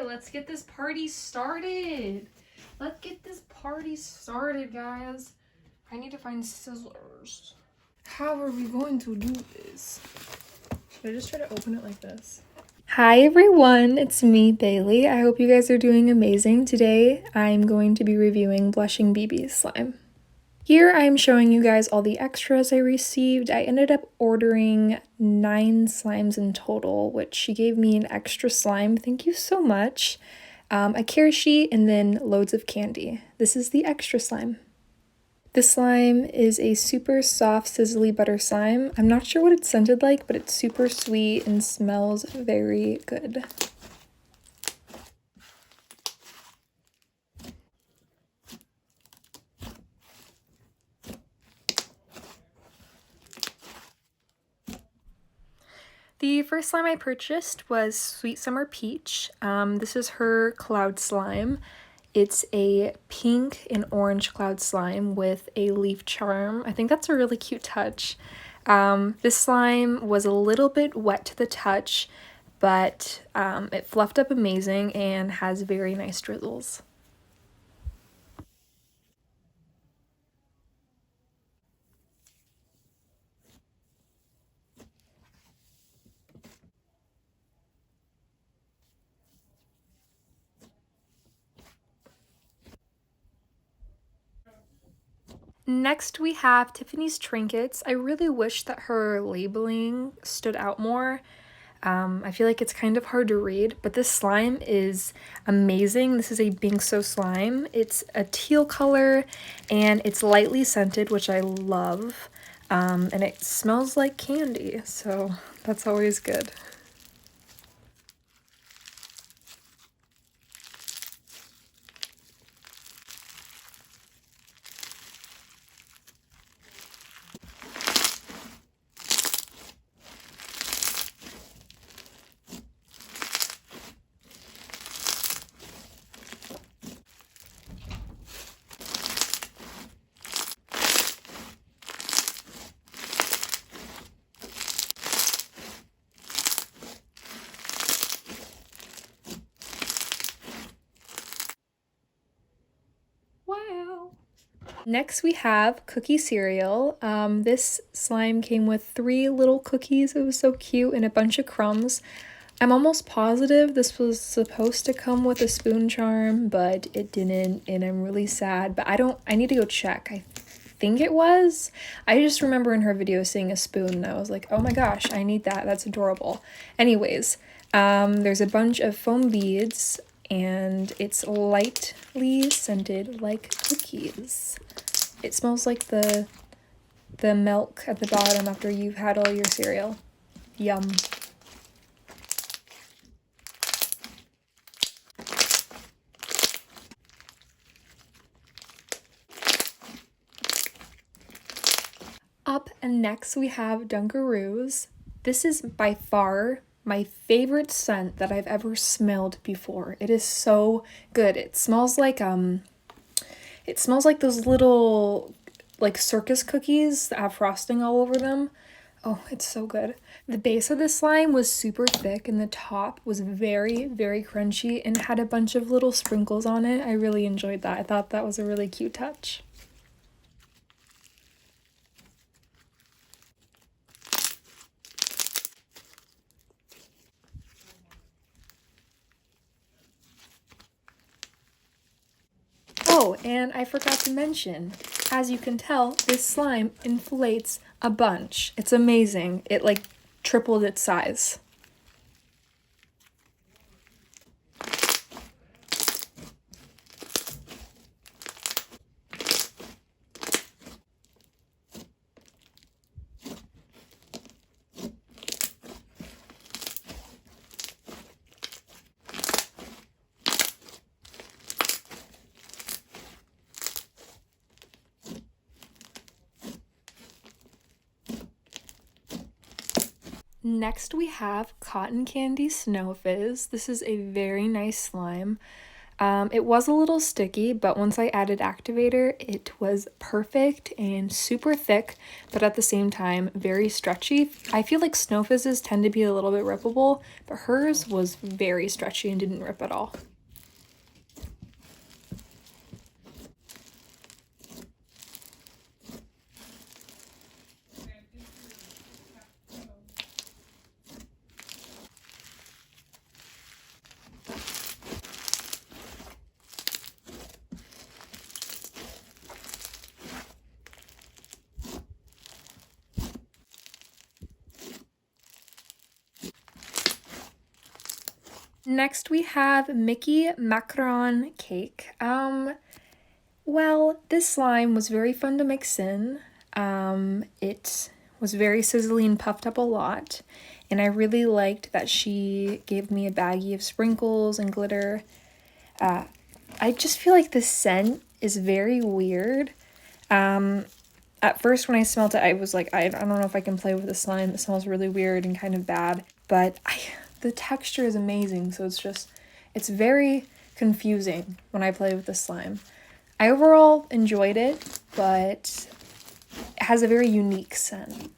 let's get this party started. Let's get this party started, guys. I need to find scissors. How are we going to do this? Should I just try to open it like this? Hi everyone, it's me, Bailey. I hope you guys are doing amazing. Today, I'm going to be reviewing Blushingbb slime. Here I'm showing you guys all the extras I received. I ended up ordering 9 slimes in total, which she gave me an extra slime. Thank you so much. A care sheet and then loads of candy. This is the extra slime. This slime is a super soft, sizzly butter slime. I'm not sure what it scented like, but it's super sweet and smells very good. The first slime I purchased was Sweet Summer Peach. This is her cloud slime. It's a pink and orange cloud slime with a leaf charm. I think that's a really cute touch. This slime was a little bit wet to the touch, but it fluffed up amazing and has very nice drizzles. Next we have Tiffany's Trinkets. I really wish that her labeling stood out more. I feel like it's kind of hard to read, but this slime is amazing. This is a Bingso slime. It's a teal color and it's lightly scented, which I love. And it smells like candy, so that's always good. Wow. Next we have cookie cereal. This slime came with 3 little cookies. It was so cute, and a bunch of crumbs. I'm almost positive this was supposed to come with a spoon charm, but it didn't, and I'm really sad. But I need to go check. I think it was. I just remember in her video seeing a spoon, and I was like, oh my gosh, I need that. That's adorable. Anyways, there's a bunch of foam beads, and it's lightly scented like cookies. It smells like the milk at the bottom after you've had all your cereal. Yum. Up and next we have Dunkaroos. This is by far my favorite scent that I've ever smelled before. It is so good. It smells like those little like circus cookies that have frosting all over them. Oh, it's so good. The base of the slime was super thick and the top was very, very crunchy and had a bunch of little sprinkles on it. I really enjoyed that. I thought that was a really cute touch. Oh, and I forgot to mention, as you can tell, this slime inflates a bunch. It's amazing. It like tripled its size. Next we have Cotton Candy Snow Fizz. This is a very nice slime. It was a little sticky, but once I added activator, it was perfect and super thick, but at the same time, very stretchy. I feel like Snow Fizzes tend to be a little bit rippable, but hers was very stretchy and didn't rip at all. Next we have Miki Macaron cake. Well, this slime was very fun to mix in. It was very sizzly and puffed up a lot, and I really liked that she gave me a baggie of sprinkles and glitter. I just feel like the scent is very weird. At first when I smelled it, I was like, I don't know if I can play with the slime. It smells really weird and kind of bad, but the texture is amazing, so it's very confusing when I play with the slime. I overall enjoyed it, but it has a very unique scent.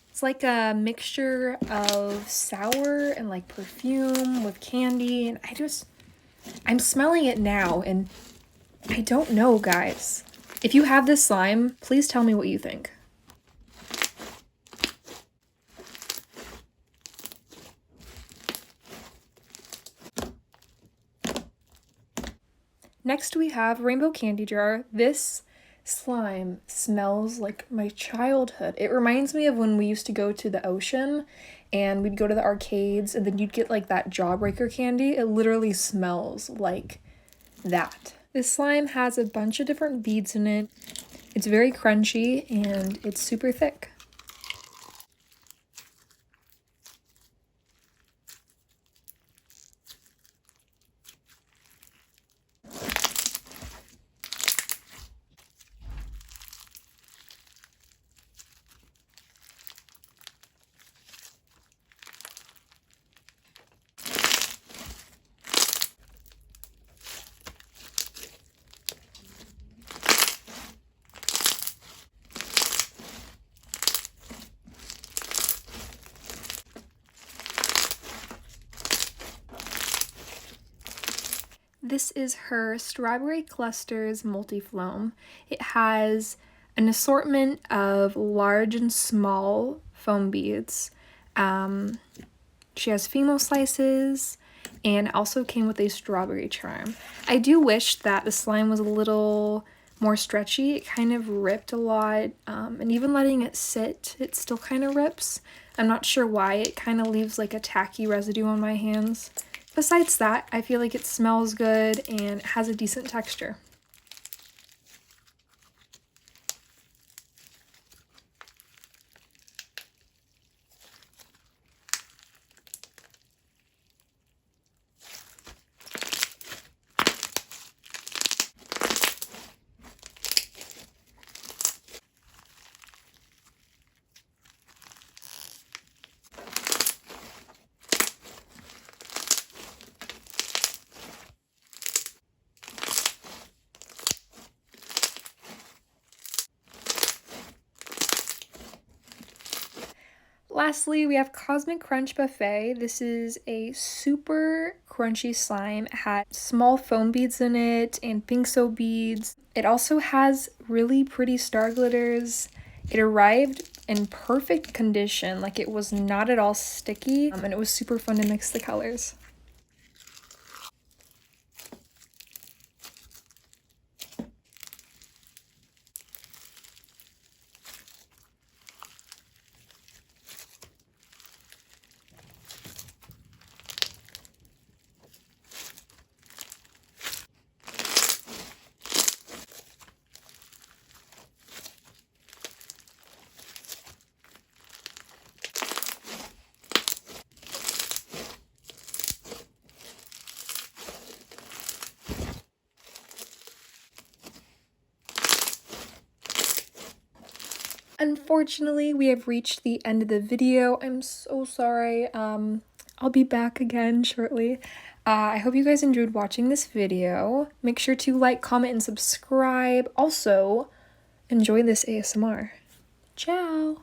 It's like a mixture of sour and like perfume with candy, and I'm smelling it now, and I don't know, guys. If you have this slime, please tell me what you think. Next we have Rainbow Candy Jar. This slime smells like my childhood. It reminds me of when we used to go to the ocean and we'd go to the arcades and then you'd get like that jawbreaker candy. It literally smells like that. This slime has a bunch of different beads in it. It's very crunchy and it's super thick. This is her Strawberry Clusters Multi-Floam. It has an assortment of large and small foam beads. She has female slices and also came with a strawberry charm. I do wish that the slime was a little more stretchy. It kind of ripped a lot, and even letting it sit, it still kind of rips. I'm not sure why. It kind of leaves like a tacky residue on my hands. Besides that, I feel like it smells good and it has a decent texture. Lastly, we have Cosmic Crunch Buffet. This is a super crunchy slime. It had small foam beads in it and pink soap beads. It also has really pretty star glitters. It arrived in perfect condition, like it was not at all sticky, and it was super fun to mix the colors. Unfortunately, we have reached the end of the video. I'm so sorry. I'll be back again shortly. I hope you guys enjoyed watching this video. Make sure to like, comment, and subscribe. Also, enjoy this ASMR. Ciao!